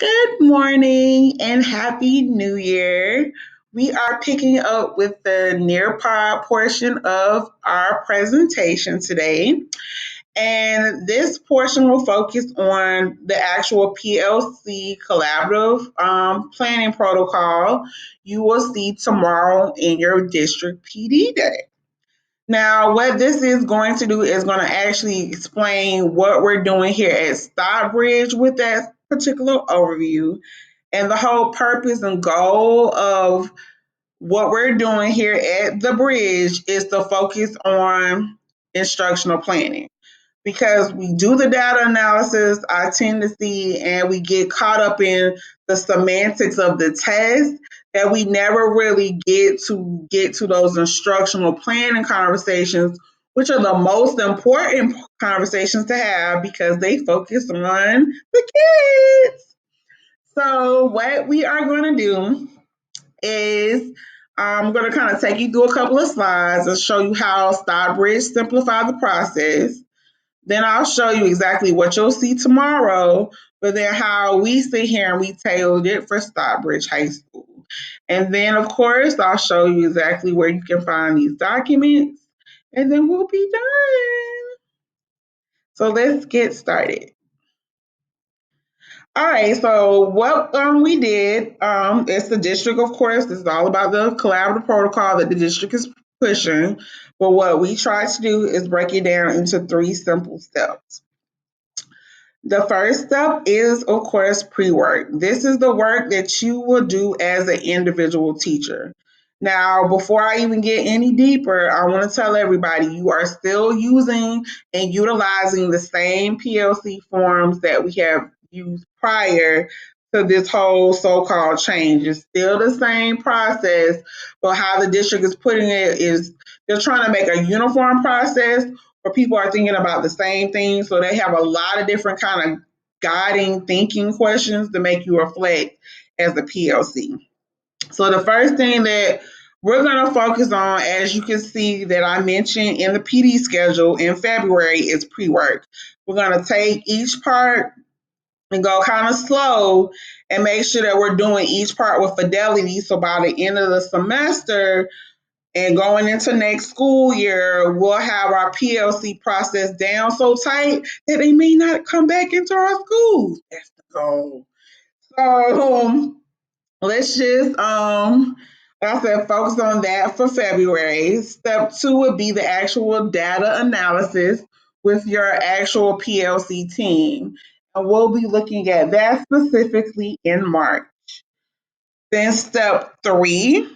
Good morning and happy new year. We are picking up with the Nearpod portion of our presentation today. And this portion will focus on the actual PLC collaborative planning protocol you will see tomorrow in your district PD day. Now, what this is going to do is going to actually explain what we're doing here at Stockbridge with that particular overview and the whole purpose and goal of what we're doing here at the bridge is to focus on instructional planning because we do the data analysis, I tend to see, and we get caught up in the semantics of the test that we never really get to those instructional planning conversations, which are the most important conversations to have because they focus on the kids. So what we are going to do is I'm going to kind of take you through a couple of slides and show you how Stockbridge simplify the process. Then I'll show you exactly what you'll see tomorrow, but then how we sit here and we tailored it for Stockbridge High School. And then, of course, I'll show you exactly where you can find these documents, and then we'll be done. So let's get started. All right, so what we did, it's the district, of course, this is all about the collaborative protocol that the district is pushing. But what we try to do is break it down into three simple steps. The first step is, of course, pre work. This is the work that you will do as an individual teacher. Now, before I even get any deeper, I want to tell everybody you are still using and utilizing the same PLC forms that we have used prior to this whole so called change. It's still the same process, but how the district is putting it is they're trying to make a uniform process where people are thinking about the same thing. So they have a lot of different kind of guiding thinking questions to make you reflect as a PLC. So the first thing that we're going to focus on, as you can see that I mentioned in the PD schedule in February, is pre-work. We're going to take each part and go kind of slow and make sure that we're doing each part with fidelity. So by the end of the semester, and going into next school year, we'll have our PLC process down so tight that they may not come back into our schools. That's the goal. So let's just like I said, focus on that for February. Step two would be the actual data analysis with your actual PLC team. And we'll be looking at that specifically in March. Then step three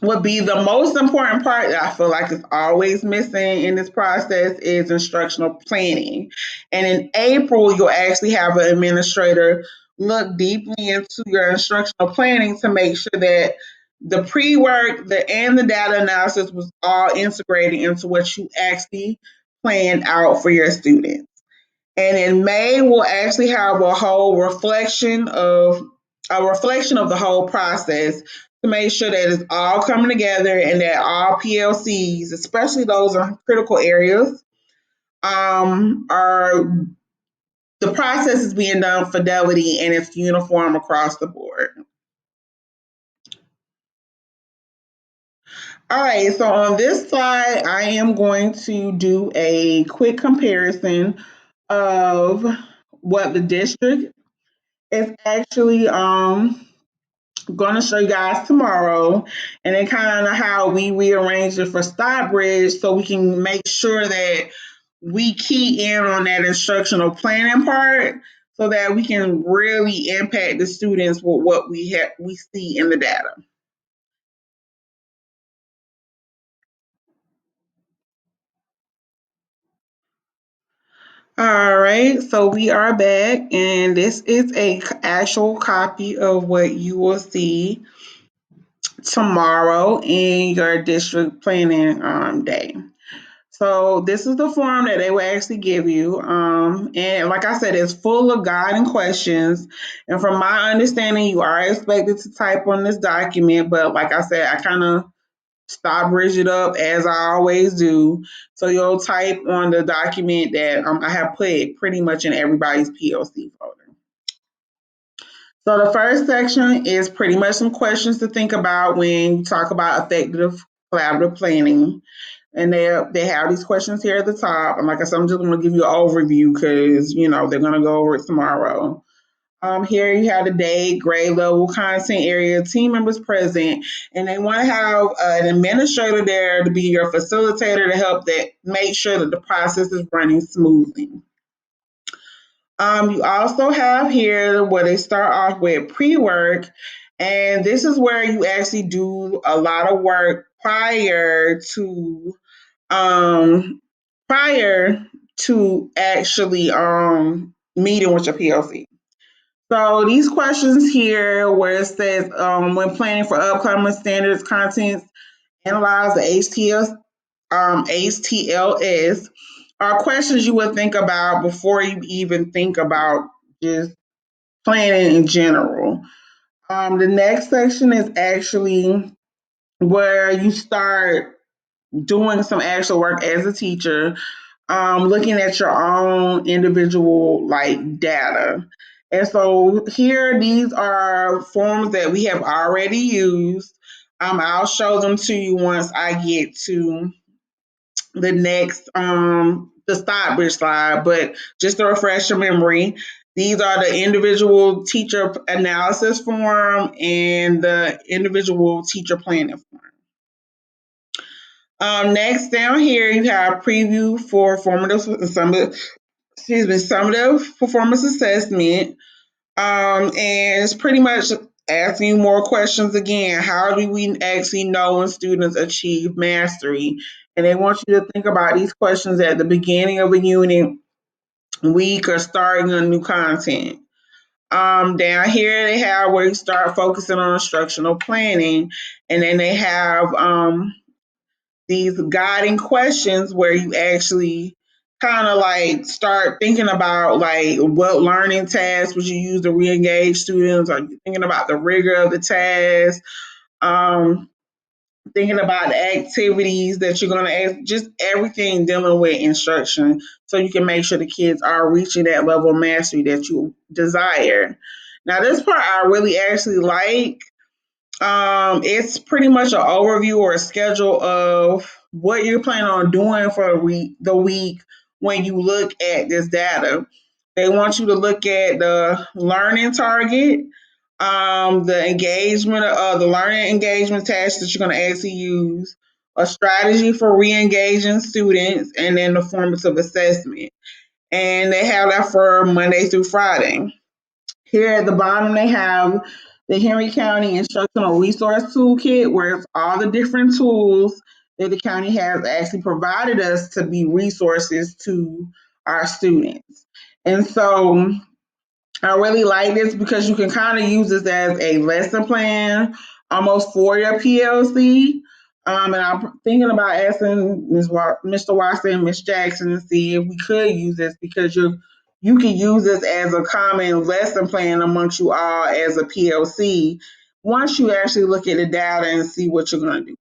would be the most important part that I feel like is always missing in this process is instructional planning. And in April, you'll actually have an administrator look deeply into your instructional planning to make sure that the pre-work and the data analysis was all integrated into what you actually planned out for your students. And in May, we'll actually have a reflection of the whole process to make sure that it's all coming together and that all PLCs, especially those in critical areas, are the process is being done with fidelity and it's uniform across the board. All right, so on this slide, I am going to do a quick comparison of what the district is actually going to show you guys tomorrow, and then kind of how we rearrange it for Stockbridge so we can make sure that we key in on that instructional planning part so that we can really impact the students with what we see in the data. All right, so we are back, and this is a actual copy of what you will see tomorrow in your district planning day. So this is the form that they will actually give you. And like I said, it's full of guiding questions. And from my understanding, you are expected to type on this document. But like I said, I kind of stop bridge it up as I always do. So you'll type on the document that I have put pretty much in everybody's PLC folder. So the first section is pretty much some questions to think about when you talk about effective collaborative planning. And they have these questions here at the top. And like I said, I'm just going to give you an overview because they're going to go over it tomorrow. Here you have the date, grade level, content area, team members present, and they want to have an administrator there to be your facilitator to help that make sure that the process is running smoothly. You also have here where they start off with pre-work, and this is where you actually do a lot of work um, prior to actually meeting with your PLC. So these questions here, where it says when planning for upcoming standards, contents, analyze the HTLS, are questions you would think about before you even think about just planning in general. The next section is actually where you start doing some actual work as a teacher, looking at your own individual like data. And so here, these are forms that we have already used. I'll show them to you once I get to the next the Stockbridge slide, but just to refresh your memory, these are the individual teacher analysis form and the individual teacher planning form. Next down here, you have preview for summative performance assessment. And it's pretty much asking you more questions again. How do we actually know when students achieve mastery? And they want you to think about these questions at the beginning of a unit, week, or starting a new content. Down here they have where you start focusing on instructional planning, and then they have these guiding questions where you actually kind of like start thinking about like what learning tasks would you use to re-engage students. Are you thinking about the rigor of the task? um, Thinking about the activities that you're going to ask, just everything dealing with instruction so you can make sure the kids are reaching that level of mastery that you desire. Now this part I really actually like. It's pretty much an overview or a schedule of what you're planning on doing for the week when you look at this data. They want you to look at the learning target, the engagement of the learning engagement tasks that you're going to actually use, a strategy for re-engaging students, and then the formative assessment. And they have that for Monday through Friday. Here at the bottom, they have the Henry County Instructional Resource Toolkit, where it's all the different tools that the county has actually provided us to be resources to our students. And so I really like this because you can kind of use this as a lesson plan almost for your PLC. And I'm thinking about asking Mr. Watson and Miss Jackson to see if we could use this because you can use this as a common lesson plan amongst you all as a PLC once you actually look at the data and see what you're going to do.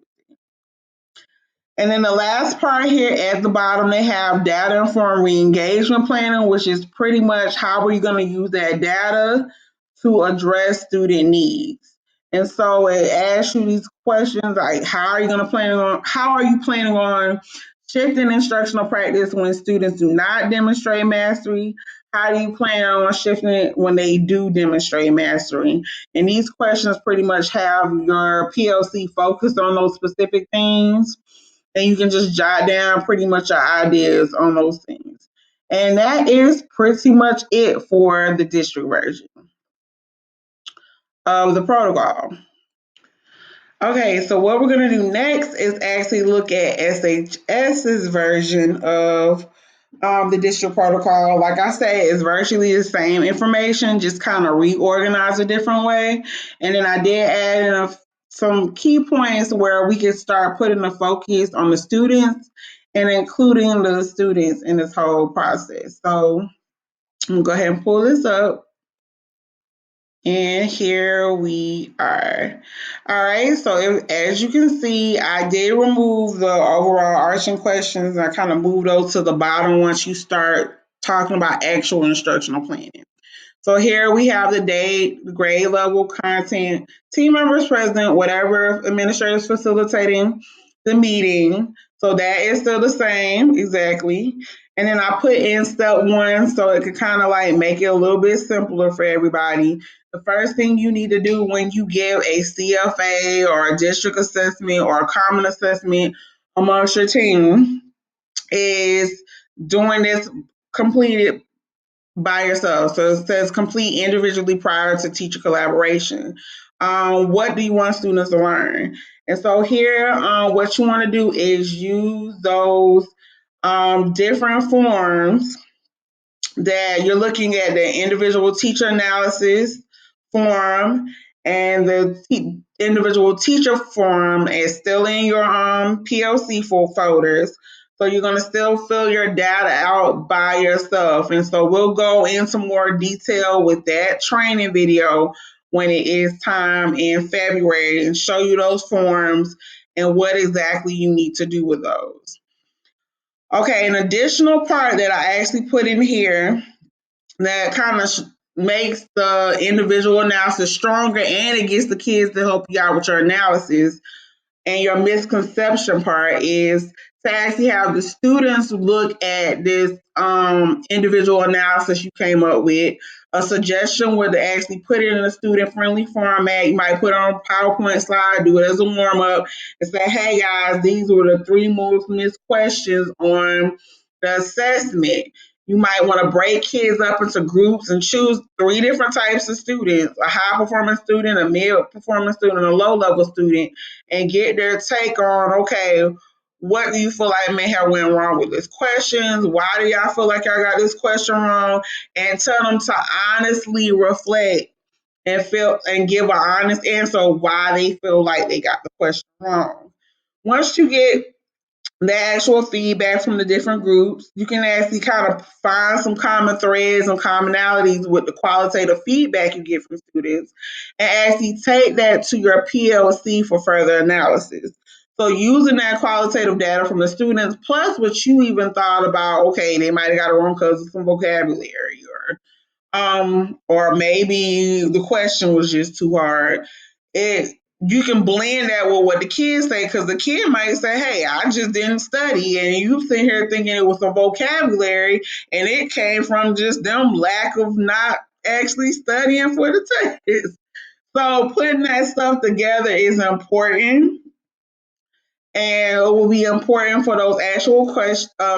And then the last part here at the bottom, they have data informed re-engagement planning, which is pretty much how are you going to use that data to address student needs. And so it asks you these questions like how are you planning on shifting instructional practice when students do not demonstrate mastery? How do you plan on shifting it when they do demonstrate mastery? And these questions pretty much have your PLC focused on those specific things, and you can just jot down pretty much your ideas on those things. And that is pretty much it for the district version of the protocol. Okay, so what we're going to do next is actually look at SHS's version of the district protocol. Like I said, it's virtually the same information, just kind of reorganized a different way. And then I did add in some key points where we can start putting the focus on the students and including the students in this whole process. So I'm going to go ahead and pull this up. And here we are. All right, so as you can see, I did remove the overall arching questions. I kind of moved those to the bottom once you start talking about actual instructional planning. So here we have the date, the grade level, content, team members present, whatever administrators facilitating the meeting. So that is still the same, exactly. And then I put in step one so it could kind of like make it a little bit simpler for everybody. The first thing you need to do when you give a CFA or a district assessment or a common assessment amongst your team is doing this completed by yourself. So it says complete individually prior to teacher collaboration. What do you want students to learn? And so here, what you want to do is use those different forms that you're looking at, the individual teacher analysis form and the individual teacher form is still in your PLC folders. So you're going to still fill your data out by yourself. And so we'll go into more detail with that training video when it is time in February and show you those forms and what exactly you need to do with those. Okay, an additional part that I actually put in here that kind of makes the individual analysis stronger and it gets the kids to help you out with your analysis and your misconception part is to actually have the students look at this individual analysis you came up with. A suggestion would to actually put it in a student friendly format. You might put it on a PowerPoint slide, do it as a warm up, and say, hey guys, these were the three most missed questions on the assessment. You might want to break kids up into groups and choose three different types of students: a high performing student, a mid performing student, and a low level student, and get their take on, okay, what do you feel like may have went wrong with these questions? Why do y'all feel like y'all got this question wrong? And tell them to honestly reflect and feel and give an honest answer why they feel like they got the question wrong. Once you get the actual feedback from the different groups, you can actually kind of find some common threads and commonalities with the qualitative feedback you get from students and actually take that to your PLC for further analysis. So using that qualitative data from the students, plus what you even thought about, okay, they might have got it wrong because of some vocabulary or maybe the question was just too hard. It You can blend that with what the kids say because the kid might say, "Hey, I just didn't study," and you sit here thinking it was some vocabulary, and it came from just them lack of not actually studying for the test. So putting that stuff together is important and it will be important for those actual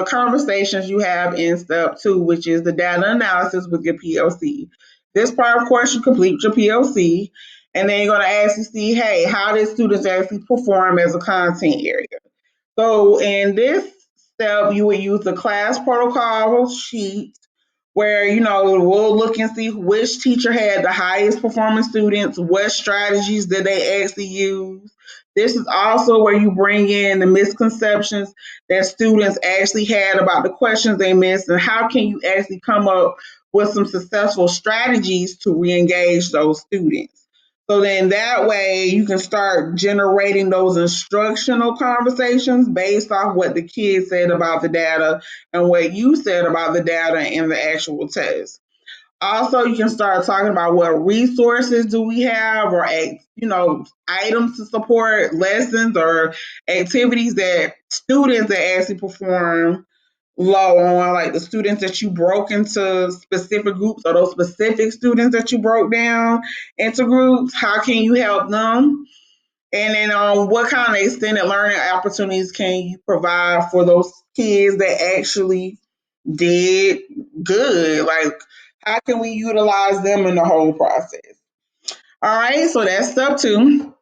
conversations you have in step two, which is the data analysis with your PLC. This part, of course, you complete your PLC, and then you're going to ask to see, hey, how did students actually perform as a content area? So in this step, you would use the class protocol sheet where, we'll look and see which teacher had the highest performing students, what strategies did they actually use. This is also where you bring in the misconceptions that students actually had about the questions they missed and how can you actually come up with some successful strategies to re-engage those students. So then that way you can start generating those instructional conversations based off what the kids said about the data and what you said about the data in the actual test. Also, you can start talking about what resources do we have or, items to support lessons or activities that students that actually perform low on, like the students that you broke into specific groups or those specific students that you broke down into groups. How can you help them? And then what kind of extended learning opportunities can you provide for those kids that actually did good? Like, how can we utilize them in the whole process? All right, so that's step two.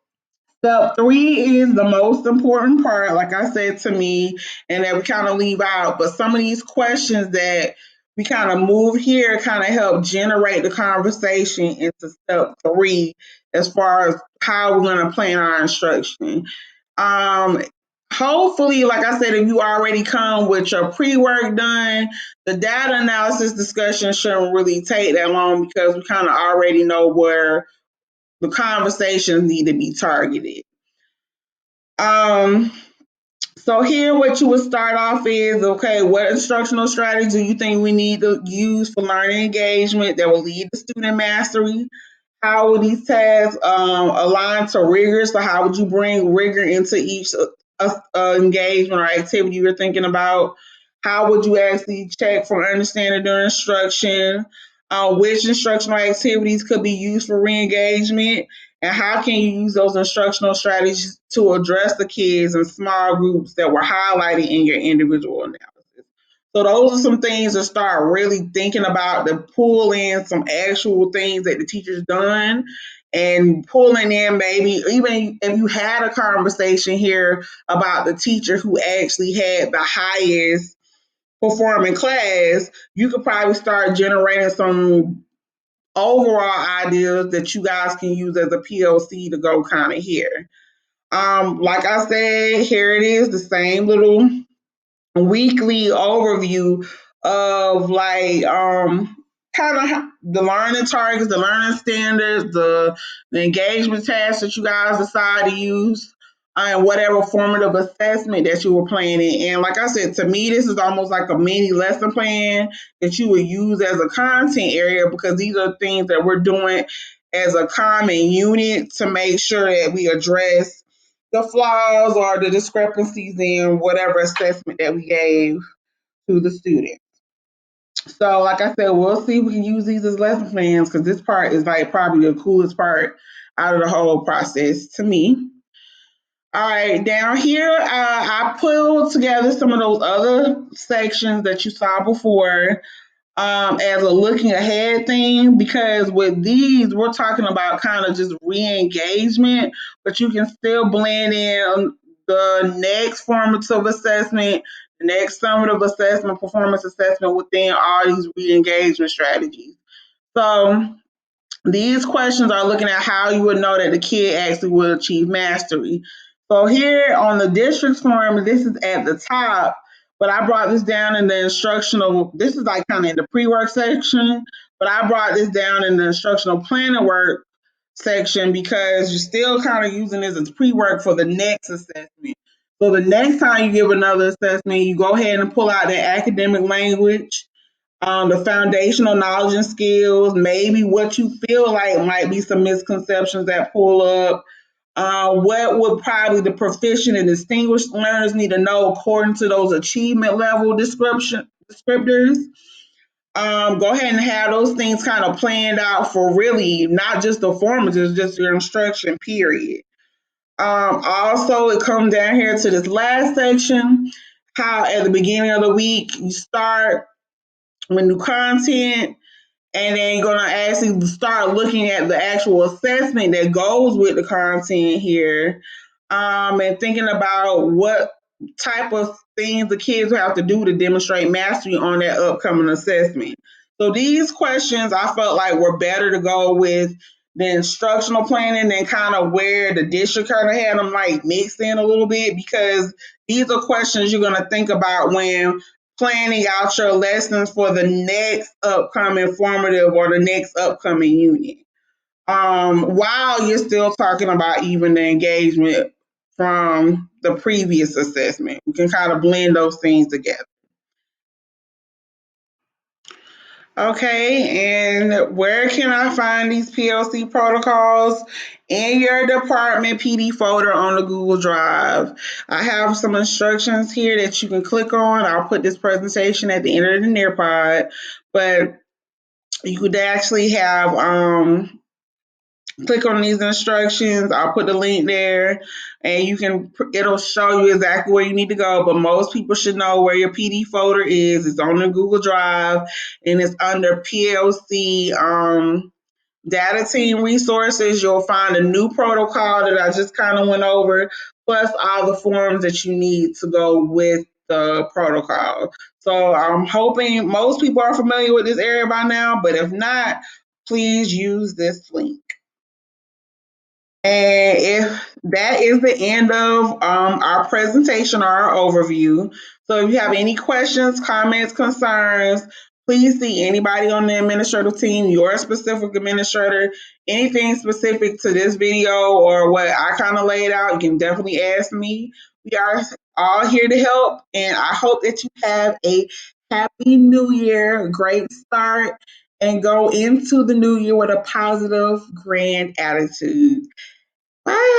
Step three is the most important part, like I said to me, and that we kind of leave out. But some of these questions that we kind of move here kind of help generate the conversation into step three as far as how we're going to plan our instruction. Um, Hopefully, like I said, if you already come with your pre-work done, the data analysis discussion shouldn't really take that long because we kind of already know where the conversations need to be targeted. Um, So here what you would start off is, okay, what instructional strategy do you think we need to use for learning engagement that will lead to student mastery? How would these tasks align to rigor? So how would you bring rigor into each engagement or activity you're thinking about? How would you actually check for understanding their instruction? Which instructional activities could be used for re-engagement? And how can you use those instructional strategies to address the kids in small groups that were highlighted in your individual analysis? So those are some things to start really thinking about, to pull in some actual things that the teacher's done and pulling in, maybe even if you had a conversation here about the teacher who actually had the highest performing class, you could probably start generating some overall ideas that you guys can use as a PLC to go kind of here. Like I said, here it is, the same little weekly overview of like kind of the learning targets, the learning standards, the engagement tasks that you guys decide to use, and whatever formative assessment that you were planning. And like I said, to me, this is almost like a mini lesson plan that you would use as a content area, because these are things that we're doing as a common unit to make sure that we address the flaws or the discrepancies in whatever assessment that we gave to the student. So, like I said, we'll see if we can use these as lesson plans, because this part is like probably the coolest part out of the whole process to me. All right, down here, I pulled together some of those other sections that you saw before as a looking ahead thing, because with these we're talking about kind of just re-engagement, but you can still blend in the next formative assessment, the next summative assessment, performance assessment within all these re-engagement strategies. So these questions are looking at how you would know that the kid actually will achieve mastery. So here on the district's form, this is at the top, but I brought this down in the instructional, this is like kind of in the pre-work section, but I brought this down in the instructional planning work section because you're still kind of using this as pre-work for the next assessment. So the next time you give another assessment, you go ahead and pull out the academic language, the foundational knowledge and skills, maybe what you feel like might be some misconceptions that pull up. What would probably the proficient and distinguished learners need to know according to those achievement level descriptors? Go ahead and have those things kind of planned out for really not just the formatives, just your instruction period. Also, it comes down here to this last section, how at the beginning of the week you start with new content, and then you're going to actually start looking at the actual assessment that goes with the content here, and thinking about what type of things the kids have to do to demonstrate mastery on that upcoming assessment. So these questions I felt like were better to go with the instructional planning and kind of where the district kind of had them like mixed in a little bit, because these are questions you're going to think about when planning out your lessons for the next upcoming formative or the next upcoming unit. While you're still talking about even the engagement from the previous assessment, we can kind of blend those things together. Okay, and where can I find these PLC protocols? In your department PD folder on the Google Drive. I have some instructions here that you can click on. I'll put this presentation at the end of the Nearpod, but you could actually have click on these instructions. I'll put the link there, and it'll show you exactly where you need to go. But most people should know where your PD folder is. It's on the Google Drive, and it's under PLC data team resources. You'll find a new protocol that I just kind of went over, plus all the forms that you need to go with the protocol. So I'm hoping most people are familiar with this area by now, but if not, please use this link. And if that is the end of our presentation or our overview. So if you have any questions, comments, concerns, please see anybody on the administrative team, your specific administrator, anything specific to this video or what I kind of laid out, you can definitely ask me. We are all here to help, and I hope that you have a happy new year, great start, and go into the new year with a positive, grand attitude. Bye.